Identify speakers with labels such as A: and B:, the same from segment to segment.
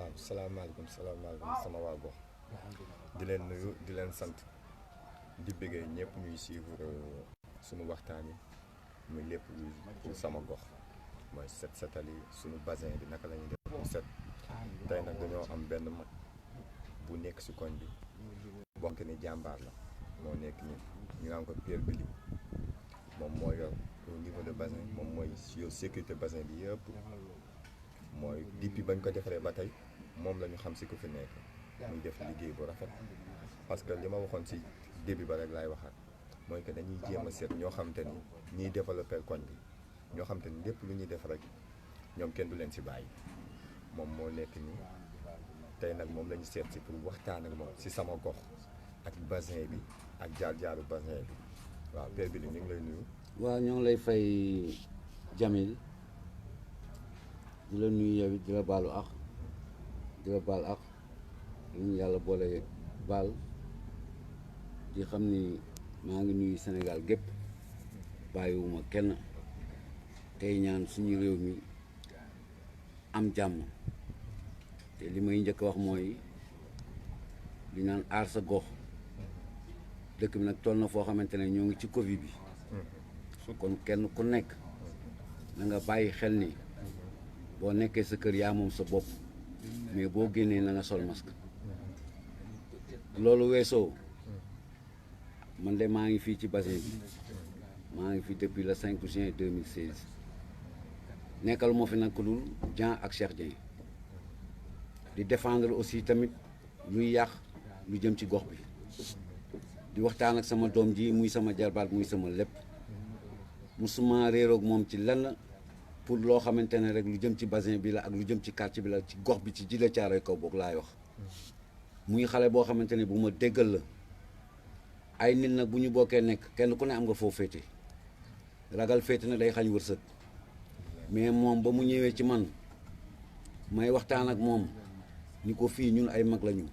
A: waaw salaamaaleykum sama waa gox di leen nuyu di leen sant di bëggee ñëpp ñuy suivre sunu waxtaan yi muy lépp pour sama gox mooy set setali sunu bassin bi naka la ñuy def pour set tey nag dañoo am benn mag bu nekk si koñ bi bonk ni jàmbaar la moo nekk ni ñu naan ko Pierre Bili moom mooy yor au niveau de bassin moom mooy yow sécurité bassin bi yëpp mooy depuis bañ ko defaree ba tey moom la ñu xam si ku fi nekk muy def liggéey bu rafet parce que li ma waxoon si début ba rek laay waxaat mooy que dañuy jéem a seet ñoo xam te ni ñiy développé koñ bi ñoo xam te ni lépp lu ñuy def rek ñoom kenn du leen si bàyyi moom moo nekk nii tey nag moom la ñu seet si pour waxtaan ak moom si sama gox ak bassin bi ak jaar-jaaru bassin bi waaw Père Bili ñu ngi lay nuyu.
B: waaw ñoo ngi lay fay Jamil di la nuyu yow it di la baalu ak di la baal ak ñu yàlla boole baal di xam ni maa ngi nuyu Sénégal gépp bàyyiwuma kenn tey ñaan suñu réew mi am jàmm te li may njëkk a wax mooy li naan aar sa gox dëkk bi nag toll na foo xamante ne ñoo ngi ci Covid bi kon kenn ku nekk na nga bàyyi xel ni boo nekkee sa kër yaa moom sa bopp mais boo génnee na nga sol masque loolu weesoo man de maa ngi fii ci bassin bi maa ngi fi depuis le 5 juin 2016 nekkal moo fi nag ku dul Jean ak Cheikh Dieng di défendre aussi tamit luy yàq lu jëm ci gox bi di waxtaan ak sama doom ji muy sama jarbaat muy sama lépp musuma réeroog moom ci lenn pour loo xamante ne rek lu jëm ci bassin bi la ak lu jëm ci quartier bi la ci gox bi ci Djiddah Thiaroye Kaw boog laay wax muy xale boo xamante ne bu ma déggal la ay nit nag bu ñu bokkee nekk kenn ku ne am nga foo féete ragal féete na day xañ wërsëg mais moom ba mu ñëwee ci man may waxtaan ak moom ni ko fii ñun ay mag lañu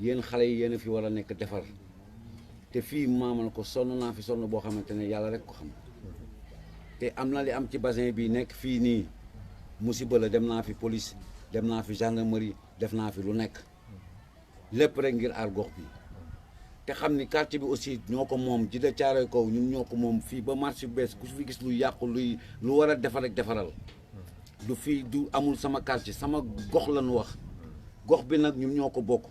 B: yéen xale yi yéen a fi war a nekk defar te fii maamal ko sonn naa fi sonn boo xamante ne yàlla rek ko xam te am na li am ci bassin bi nekk fii nii musiba la dem naa fi police dem naa fi gendarmerie def naa fi lu nekk lépp rek ngir aar gox bi te xam ni quartier bi aussi ñoo ko moom Djiddah Thiaroye Kaw ñun ñoo ko moom fii ba marché bees ku fi gis lu yàqu lu war a defar rek defaral du fii du amul sama quartier sama gox lañu wax gox bi nag ñun ñoo ko bokk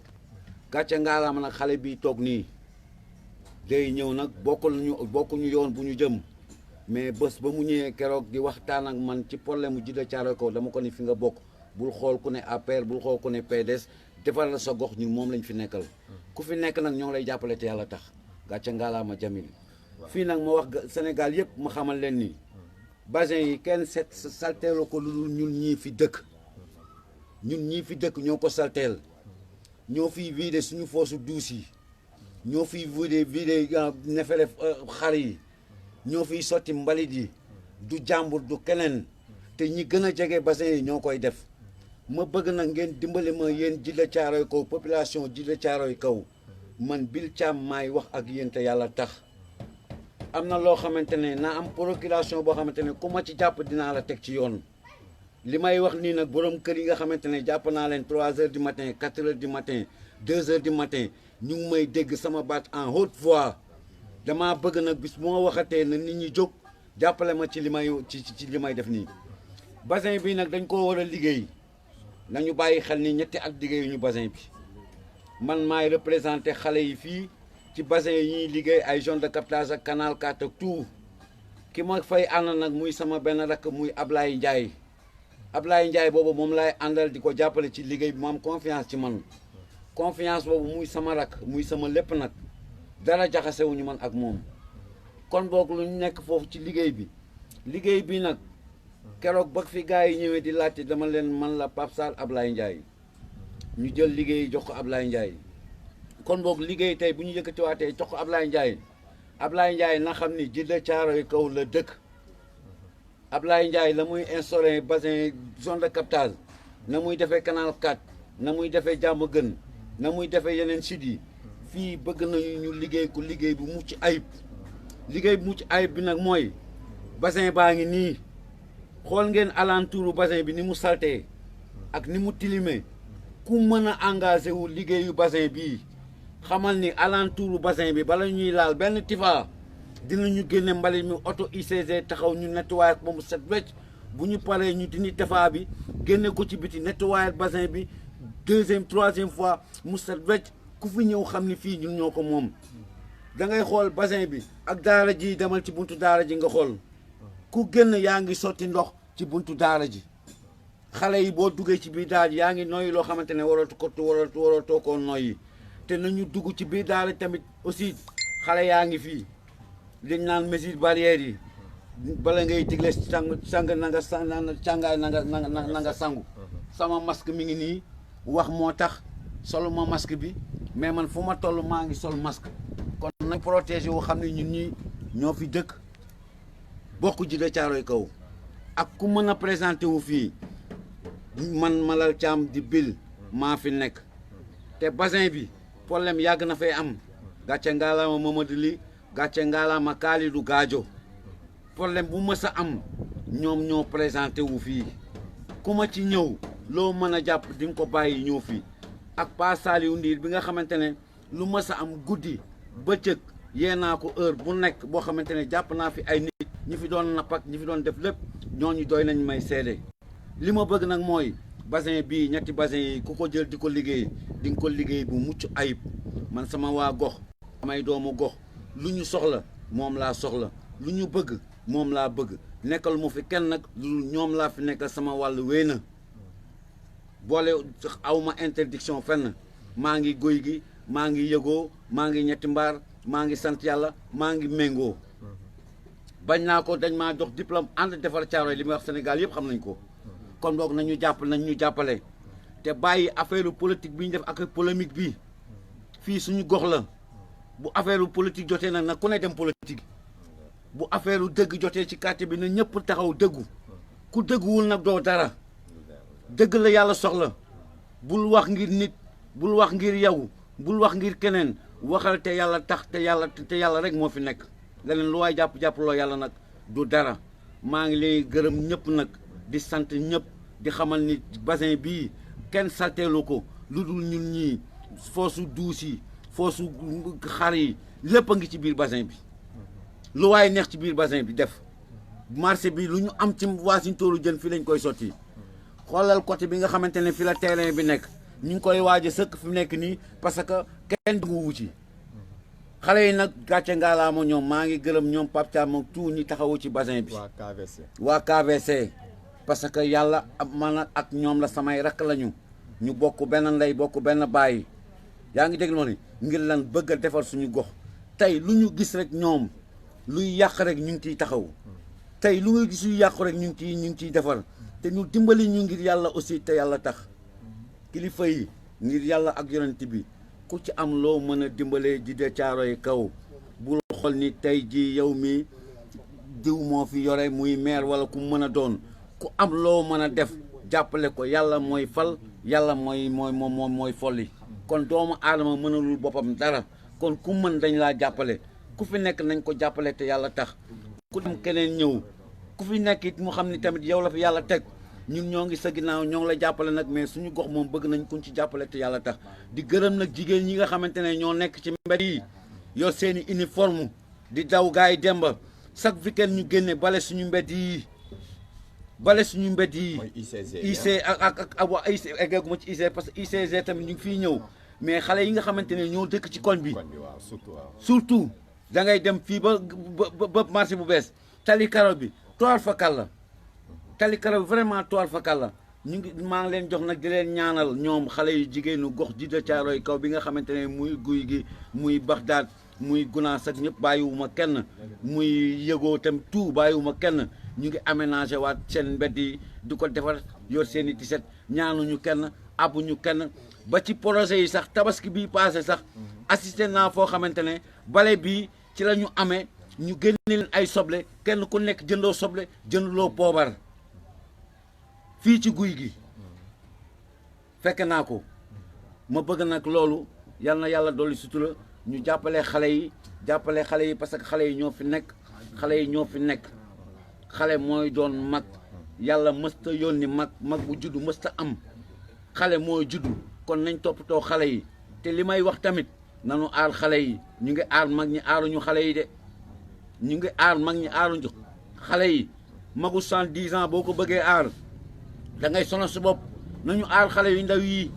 B: gàcce ngaalaama nag xale bi toog nii day ñëw nag bokkuñu yoon bu ñu jëm mais bés ba mu ñëwee keroog di waxtaan ak man ci problème mu Djiddah Thiaroye Kaw dama ko ni fi nga bokk bul xool ku ne APR bul xool ku ne PDS defaral sa gox ñun moom lañ fi nekkal ku fi nekk nag ñoo ngi lay jàppale te yàlla tax gàcce ngaalaama Jamil fii nag ma wax Sénégal yëpp ma xamal leen ni bassin yi kenn set salteelu ko lu dul ñun ñii fi dëkk ñoo ko salteel ñoo fiy vidé suñu foosu duus yi ñoo fiy vidé nefere xar yi ñoo fiy sotti mbalit yi du jàmbur du keneen te ñi gën a jege bassin yi ñoo koy def ma bëgg nag ngeen dimbali ma yéen Djiddah Thiaroye Kaw population Djiddah Thiaroye Kaw man Bil Thiam maay wax ak yéen te yàlla tax am na loo xamante ne naa am procuration boo xamante ne ku ma ci jàpp dinaa la teg ci yoon li may wax nii nag borom kër yi nga xamante ne jàpp naa leen 3 heures du matin 4 heures du matin 2 heures du matin ñu ngi may dégg sama baat en haute voix damaa bëgg nag bis moo waxatee na nit ñi jóg jàppale ma ci li may def nii bassin bi nag dañ koo war a liggéey nañu bàyyi xel ni ñetti at liggéeyuñu bassin bi man maay représenté xale yi fii ci bassin yi ñuy liggéey ay zone de captage ak canal 4 ak tout ki ma fay ànd nag muy sama benn rakk muy Ablaye Ndiaye boobu moom laay àndal di ko jàppale ci liggéey bi mu am confiance ci man confiance boobu muy sama rakk muy sama lépp nag dara jaxasewuñu man ak moom kon boog lu ñu nekk foofu ci liggéey bi nag keroog ba fi gars yi ñëwee di laajte dama leen man la Pape Sarr Ablaye Ndiaye ñu jël liggéey jox ko Ablaye Ndiaye kon boog liggéey tey bu ñu yëkkatiwaatee jox ko Ablaye Ndiaye na xam ni Djiddah Thiaroye Kaw la dëkk Ablaye Ndiaye la muy instauré bassin zone de captage na muy defee canal 4 na muy defee jàmm gën na muy defee yeneen sites yi fii bëgg nañu ñu liggéey ko liggéey bu mucc ayib bi nag mooy bassin baa ngi nii xool ngeen alentouru bassin bi ni mu saltee ak ni mu tilimee ku mën a engagé wu liggéeyu bassin bii xamal ni alentouru bassin bi bala ñuy laal benn tifa dinañu génne mbalit mi oto UCG taxaw ñu nettoyé ba mu set wecc bu ñu paree ñu dindi tifa bi génne ko ci biti nettoyé bassin bi deuxième troisième fois mu set wecc ku fi ñëw xam ni fii ñun ñoo ko moom. da ngay xool bassin bi ak daara ji demal ci buntu daara ji nga xool ku génn yaa ngi sotti ndox ci buntu daara ji xale yi boo duggee ci biir daara ji yaa ngi noyyi loo xamante ne waratoo koo noyyi te nañu dugg ci biir daara tamit aussi xale yaa ngi fii liñ naan mesures barrières yi bala ngay digle sang na nga càngaay na nga sangu sama masque mi ngi nii wax moo tax soluma masque bi mais man fu ma toll maa ngi sol masque kon nañ protégé wu xam ne ñun ñi ñoo fi dëkk bokk Djiddah Thiaroye Kaw ak ku mën a présenté wu fii man Malal Thiam di Bill maa fi nekk te bassin bi problème yàgg na fay am gàcce ngaalaama Mamadou Ly gàcce ngaalaama Kalidou Gadio problème bu mës a am ñoom ñoo présenté wu fii ku ma ci ñëw loo mën a jàpp di nga ko bàyyi ñëw fii ak Pa Saliou Ndiir bi nga xamante ne lu mës a am guddi bëccëg yee naa ko heure bu nekk boo xamante ne jàpp naa fi ay nit ñi fi doon napp ak ñi fi doon def lépp ñooñu doy nañ may seede li ma bëgg nag mooy bassin bii ñetti bassin yi ku ko jël di ko liggéey di nga ko liggéey bu mucc ayib man sama waa gox samay doomu gox lu ñu soxla moom laa soxla lu ñu bëgg moom laa bëgg nekkal mu fi kenn nag lu ñoom laa fi nekkal sama wàll wéy na boole awma interdiction fenn maa ngi Guy gi maa ngi Yëgoo maa ngi ñetti mbaar maa ngi sant yàlla maa ngi méngoo bañ naa ko dañ maa jox diplôme ànd defar Thiaroye li muy wax Sénégal yëpp xam nañ ko kon boog nañ ñu jàppale te bàyyi affaire politique bi ñu def ak polémique bi fii suñu gox la bu affaire politique jotee nag ku ne dem politique bu affaire dëgg jotee ci quartier bi na ñëpp taxaw dëggu ku dëgguwul nag doo dara dëgg la yàlla soxla bul wax ngir nit bul wax ngir yow bul wax ngir keneen waxal te yàlla tax te yàlla rek moo fi nekk leneen lu waay jàpp loo yàlla nag du dara maa ngi lay gërëm ñëpp nag di sant ñëpp di xamal ni bassin bii kenn salteelu ko lu dul ñun ñii foosu duus yi foosu xar yi lépp a ngi ci biir bassin bi lu waaye neex ci biir bassin bi def marché bi lu ñu am ci Wassintoru jën fi lañ koy sotti xoolal côté bi nga xamante ne fi la terrain bi nekk ñu ngi koy waaj a sëkk fi mu nekk nii parce que kenn duggu ci xale yi nag gàcce ngaalaama ñoom maa ngi gërëm ñoom Pape Thiam ak tout ñi taxawu ci bassin bi waa KVC parce que yàlla man ak ñoom la samay rakk lañu ñu bokk benn ndey bokk benn baay yaa ngi déglu ma ni ngir lan bëgg a defar suñu gox tey lu ñu gis rek ñoom luy yàq rek ñu ngi ciy taxaw tey lu nga gis luy yàqu rek ñu ngi ciy defar te ñu dimbali ñu ngir yàlla aussi te yàlla tax kilifa yi ngir yàlla ak yonent bi ku ci am loo mën a dimbalee Djiddah Thiaroye Kaw bul xool ni tey ji yow mi diw moo fi yore muy maire wala ku mën a doon ku am loo mën a def jàppale ko yàlla mooy fal yàlla mooy folli kon doomu aadama mënalul boppam dara kon ku mën dañ laa jàppale ku fi nekk nañ ko jàppale te yàlla tax ku dem keneen ñëw ku fi nekk it mu xam ni tamit yow la fi yàlla teg ñun ñoo ngi sa ginnaaw ñoo ngi la jàppale nag mais suñu gox moom bëgg nañ kuñ ci jàppale te yàlla tax di gërëm nag jigéen ñi nga xamante ne ñoo nekk ci mbedd yi yor seeni uniforme di daw gars yi demba chaque weekend ñu génne bale suñu mbedd yi
A: mooy
B: IC ak waa IC eggeeguma ci IC parce que ICG tamit ñu ngi fiy ñëw mais xale yi nga xamante ne ñoo dëkk ci koñ bi surtout da ngay dem fii ba marché bu bees tali karo bi toile fakal la tali karo bi vraiment toile fakal la ñu ngi maa ngi leen jox nag di leen ñaanal ñoom xale yu jigéenu gox Djiddah Thiaroye Kaw bi nga xamante ne muy Guy gi muy Baxdaad muy Gunaas ak ñëpp bàyyiwuma kenn muy Yëgoo tam tout bàyyiwuma kenn ñu ngi aménagé waat seen mbedd yi di ko defar yor seen i tiset ñaanuñu kenn abuñu kenn ba ci projet yi sax tabaski bii passé sax assisté naa foo xamante ne bale bii ci la ñu amee ñu génne leen ay soble kenn ku nekk jëndoo soble jënduloo poobar fii ci Guy gi fekk naa ko ma bëgg nag loolu yal na yàlla dolli sutura ñu jàppale xale yi parce que xale yi ñoo fi nekk xale mooy doon mag yàlla mësta yónni mag bu juddu mësta am xale mooy juddu kon nañ toppatoo xale yi te li may wax tamit nanu aar xale yi ñu ngi aar mag ñi aaruñu xale yi de ñu ngi aar mag ñi aaruñu xale yi magu 70 ans boo ko bëggee aar da ngay sonal sa bopp nañu aar xale yu ndaw yi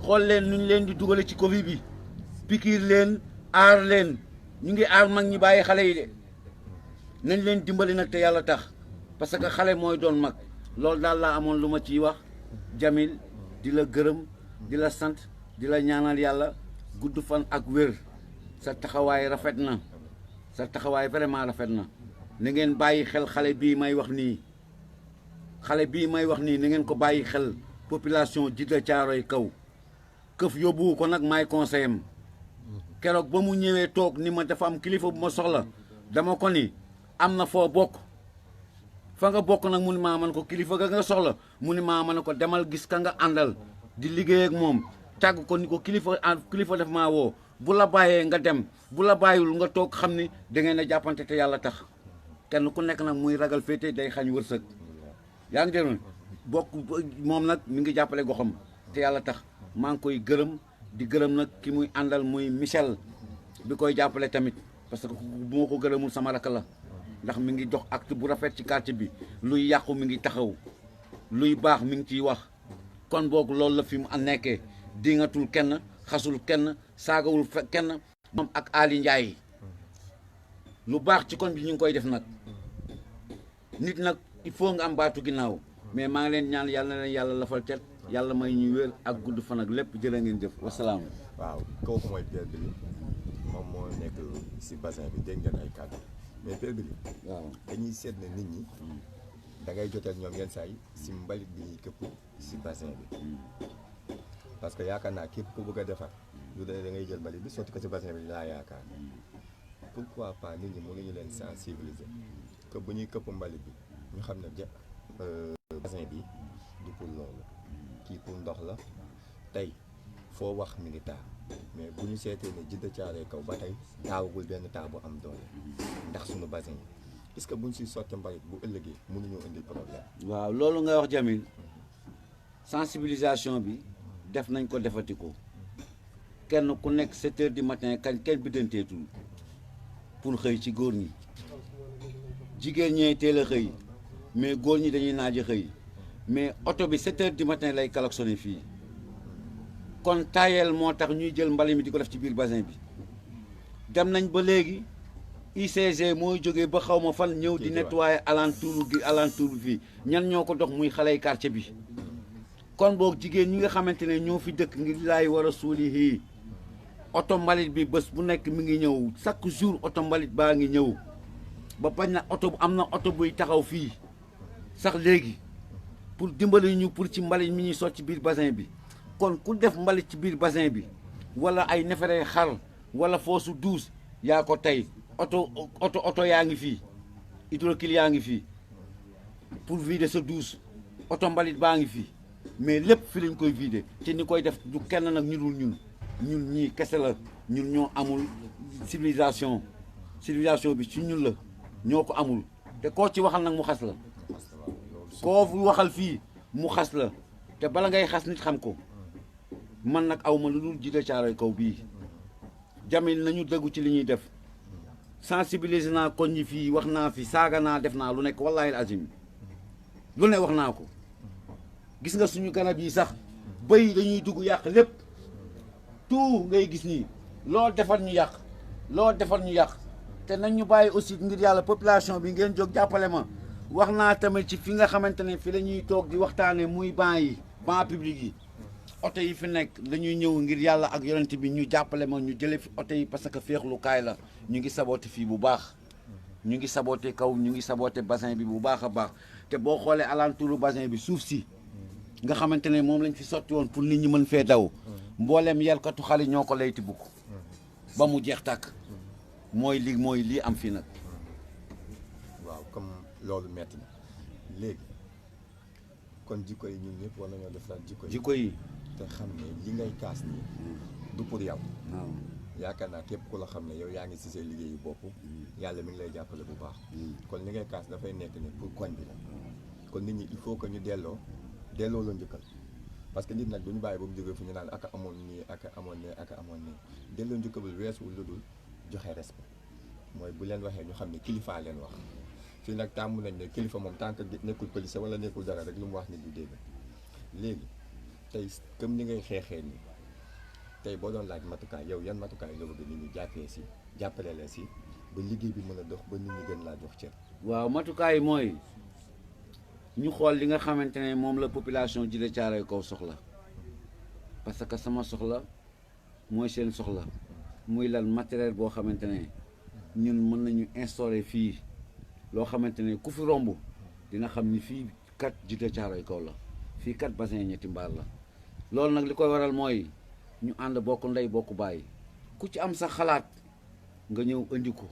B: xool leen nu ñu leen di dugale ci Covid bi pikiir leen aar leen ñu ngi aar mag ñi bàyyi xale yi de nañ leen dimbali nag te yàlla tax parce que xale mooy doon mag loolu daal laa amoon lu ma ciy wax Jamil di la gërëm di la sant di la ñaanal yàlla gudd fan ak wér sa taxawaay rafet na sa taxawaay vraiment rafet na na ngeen bàyyi xel xale bii may wax nii xale bii may wax nii na ngeen ko bàyyi xel population Djiddah Thiaroye Kaw këf yóbbu ko nag maay conseil am keroog ba mu ñëwee toog ni ma dafa am kilifa bu ma soxla dama ko ni am na foo bokk fa nga bokk nag mu ni maa man ko kilifa ga nga soxla mu ni maa man ko demal gis ka nga àndal di liggéey ak moom tàgg ko ni ko kilifa def maa woo bu la bàyyee nga dem bu la bàyyiwul nga toog xam ni da ngeen a jàppante te yàlla tax kenn ku nekk nag muy ragal féete day xañ wërsëg yaa ngi dégg bokk moom nag mi ngi jàppale goxam te yàlla tax maa ngi koy gërëm di gërëm nag ki muy àndal muy Michel bi koy jàppale tamit parce que bu ma ko gërëmul sama rakk la ndax mi ngi dox acte bu rafet ci quartier bi luy yàqu mi ngi taxaw luy baax mi ngi ciy wax kon boog loolu la fi mu nekkee dingatul kenn xasul kenn saagawul kenn moom ak Ali Ndiaye lu baax ci kon bi ñu ngi koy def nag nit nag il faut nga am baatu ginnaaw mais maa ngi leen ñaan yàlla na leen yàlla lafal cet yàlla may ñu wér ak gudd fan ak lépp jërë ngeen jëf wasalaam.
A: waaw kooku mooy Père Biré moom moo nekk si bassin bi dégg ngeen ay kàddu mais Père Biré
B: waaw
A: dañuy seet ne nit ñi da ngay joteel ñoom yenn saa yi si mbalit bi ñuy këpp si bassin bi parce que yaakaar naa képp ku bëgg a defar lu dee da ngay jël mbalit bi sotti ko si bassin bi laa yaakaar pourquoi pas nit ñi mënuñu leen sensibiliser que bu ñuy këpp mbalit bi ñu xam ne bassin bi du pour loolu kii pour ndox la tey foo wax mi ngi taa mais bu ñu seetee ne Djiddah Thiaroye Kaw ba tey taawagul benn taa bu am doole ndax suñu bassin yi est-ce que buñ si sotti mbalit bu ëllëgee mënuñoo indi problème.
B: waaw loolu nga wax Jamil sensibilisation bi def nañ ko defati ko kenn ku nekk 7 heures du matin kenn biddanteetul pour xëy ci góor ñi jigéen ñee teel a xëy mais góor ñi dañuy naaj a xëy mais oto bi 7 heures du matin lay klaxonné fii kon tayel moo tax ñuy jël mbali mi di ko def ci biir bassin bi dem nañ ba léegi ICG mooy jógee ba xaw ma fan ñëw di nettoyer alentour bi fii ñan ñoo ko dox muy xaley quartier bi kon boog jigéen ñi nga xamante ne ñoo fi dëkk ngir laay war a suuli hii oto mbalit bi bés bu nekk mi ngi ñëw chaque jour oto mbalit baa ngi ñëw ba bañ na oto am na oto buy taxaw fii sax léegi pour dimbali ñu pour ci mbalit mi ñuy sotti ci biir bassin bi kon ku def mbalit ci biir bassin bi wala ay neefere xar wala foosu douze yaa ko tey oto yaa ngi fii hydrocule yaa ngi fii pour vider sa douze oto mbalit baa ngi fii mais lépp fi lañ koy vider te ni koy def du kenn nag ñu dul ñun ñii kese la ñun ñoo amul civilisation bi ci ñun la ñoo ko amul te koo ci waxal nag mu xas la koo waxal fii mu xas la te bala ngay xas nit xam ko man nag awma lu dul Djiddah Thiaroye Kaw bii Jamil nañu dëggu ci li ñuy def sensibiliser naa koñ ñi fii wax naa fi saaga naa def naa lu nekk wallahi azim lu ne wax naa ko gis nga suñu garab yi sax bëy dañuy dugg yàq lépp tout ngay gis nii loo defar ñu yàq te nañ ñu bàyyi aussi ngir yàlla population bi ngeen jóg jàppale ma wax naa tamit ci fi nga xamante ne fi la ñuy toog di waxtaane muy banc public yi oto yi fi nekk dañuy ñëw ngir yàlla ak yonent bi ñu jàppale ma ñu jële fi oto yi parce que féexlukaay la ñu ngi saboté fii bu baax ñu ngi saboté kaw ñu ngi saboté bassin bi bu baax a baax te boo xoolee alentouru bassin bi suuf si nga xamante ne moom lañ fi sotti woon pour nit ñi mën fee daw mbooleem yelkatu xale ñoo ko layti bukk ba mu jeex tàkk mooy lii am fii nag.
A: waaw comme loolu metti na léegi kon jikko yi ñun ñëpp war nañoo defaraat jikko yi te xam ne li ngay kaas nii du pour yow.
B: waaw
A: yaakaar naa képp ku la xam ne yow yaa ngi ci say liggéeyu bopp yàlla mi ngi lay jàppale bu baax. kon li ngay kaas dafay nekk ne pour koñ bi la kon nit ñi il faut que ñu delloo la njëkkal parce que nit nag du ñu bàyyi ba mu jógee fu ñu naan aka amoon nii aka amoon nii aka amoon nii delloo njukkabul weesuwul lu dul joxe respect mooy bu leen waxee ñu xam ne kilifaa leen wax fii nag tàmm nañ ne kilifa moom tant que nekkul police wala nekkul dara rek lu mu wax nit du dégg léegi tey comme ni ngay xeexee nii tey boo doon laaj matukaay yow yan matukaay nga bëgg nit ñi jàppee si jàppale la si ba liggéey bi mën a dox ba nit ñi gën laa jox cër.
B: waaw matukaay mooy ñu xool li nga xamante ne moom la population Djiddah Thiaroye Kaw soxla parce que sama soxla mooy seen soxla muy lan matériel boo xamante ne ñun mën nañu installer fii loo xamante ne ku fi romb dina xam ni fii kat Djiddah Thiaroye Kaw la fii kat bassin ñetti mbaar la loolu nag li koy waral mooy ñu ànd bokk ndey bokk bàyyi ku ci am sa xalaat nga ñëw indi ko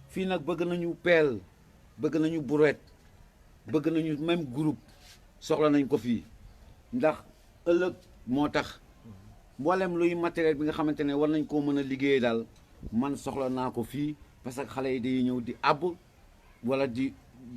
B: fii nag bëgg nañu peel bëgg nañu brouette bëgg nañu même groupe soxla nañ ko fii ndax ëllëg moo tax mboolem luy matériel bi nga xamante ne war nañ koo mën a liggéeyee daal man soxla naa ko fii parce que xale yi day ñëw di àbb wala di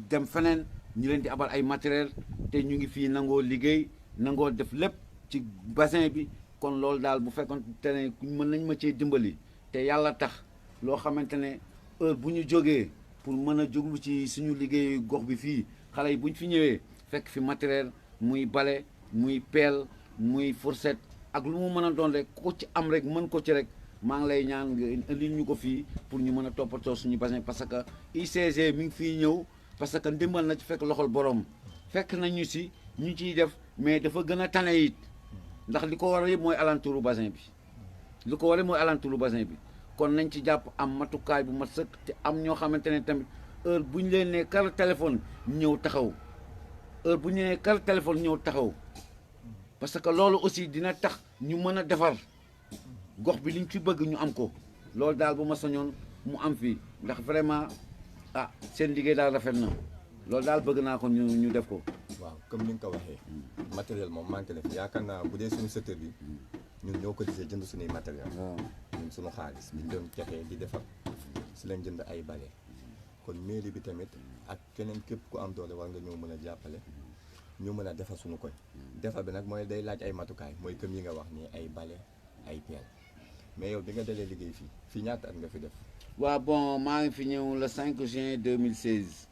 B: dem feneen ñu leen di abal ay matériel te ñu ngi fii nangoo liggéey nangoo def lépp ci bassin bi kon loolu daal bu fekkoon te ne mën nañ ma cee dimbali te yàlla tax loo xamante ne heure bu ñu jógee pour mën a jóglu ci suñu liggéey gox bi fii xale yi bu ñu fi ñëwee fekk fi matériel muy bale muy pelle muy fourchette ak lu mu mën a doon rek ko ci am rek mën ko ci rek maa ngi lay ñaan nga indil ñu ko fii pour ñu mën a toppatoo suñu bassin parce que ICG mi ngi fii ñëw parce que ndimbal na ci fekk loxol borom fekk nañu si ñu ciy def mais dafa gën a tane it ndax li ko war yëpp mooy alentouru bassin bi li ko war mooy alentouru bassin bi kon nañ ci jàpp am matukaay bu mat sëkk te am ñoo xamante ne tamit heure bu ñu leen nee kar téléphone ñëw taxaw heure bu ñu nee kar téléphone ñëw taxaw parce que loolu aussi dina tax ñu mën a defar gox bi liñ ci bëgg ñu am ko loolu daal bu ma sañoon mu am fii ndax vraiment ah seen liggéey daal rafet na loolu daal bëgg naa ko ñu def ko.
A: waaw comme ni nga ko waxee matériel moom manqué na fi yaakaar naa bu dee suñu secteur bi ñun ñoo ko gisee jënd suñuy matériel ñun suñu xaalis biñ doon texee di defar si lañ jënd ay bale kon mairie bi tamit ak keneen képp ku am doole war nga ñoo mën a jàppale ñu mën a defar suñu koñ defar bi nag mooy day laaj ay matukaay mooy comme yi nga wax nii ay bale ay pelle mais yow bi nga dalee liggéey fii ñaata at nga fi def.
B: waaw bon maa ngi fi ñëw le 5 juin 2016.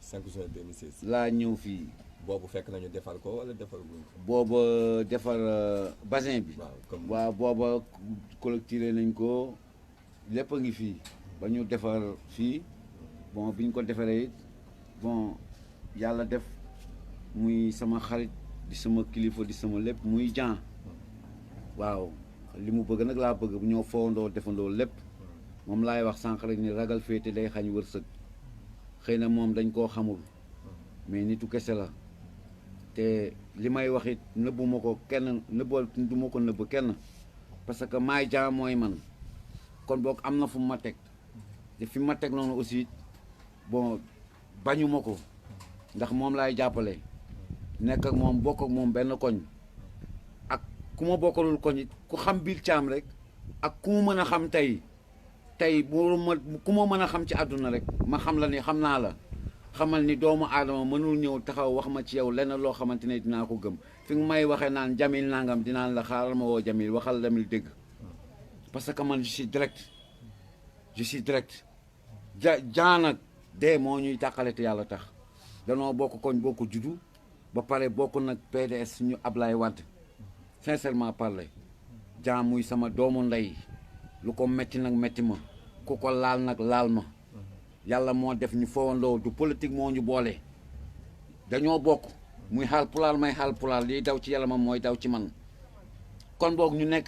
A: 5 juin 2016.
B: laa ñëw fii.
A: boobu fekk nañu defar ko wala defar guñ ko.
B: booba defar bassin bi.
A: waaw comme
B: waaw booba collecté nañ ko lépp a ngi fii ba ñu defar fii bon bi ñu ko defaree it bon yàlla def muy sama xarit di sama kilifa di sama lépp muy Jean waaw li mu bëgg nag laa bëgg bu ñoo fowandoo defandoo lépp moom laay wax sànq rek ni ragal féete day xañ wërsëg xëy na moom dañ koo xamul mais nitu kese la te li may wax it nëbbu ma ko kenn nëbbal du ma ko nëbb kenn parce que maay Jean mooy man kon boog am na fu ma teg te fi ma teg noonu aussi bon bañu ma ko ndax moom laay jàppale nekk ak moom bokk ak moom benn koñ ak ku ma bokkalul koñ it ku xam biir Thiam rek ak ku mu mën a xam tey ku ma mën a xam ci àdduna rek ma xam la ni xam naa la xamal ni doomu aadama mënul ñëw taxaw wax ma ci yow lenn loo xamante ne dinaa ko gëm fi nga may waxee naan Jamil nangam dinaan la xaaral ma woo Jamil waxal Jamil dégg parce que man je suis direct Jean nag dee moo ñuy tàqale te yàlla tax danoo bokk koñ bokk juddu ba pare bokk nag PDS suñu Ablaye Wade sincèrement parler Jean muy sama doomu ndey lu ko metti nag metti ma ku ko laal nag laal ma yàlla moo def ñu fowandoo du politique moo ñu boole dañoo bokk muy xaal pulaar may xaal pulaar liy daw ci yàlla ma mooy daw ci man kon boog ñu nekk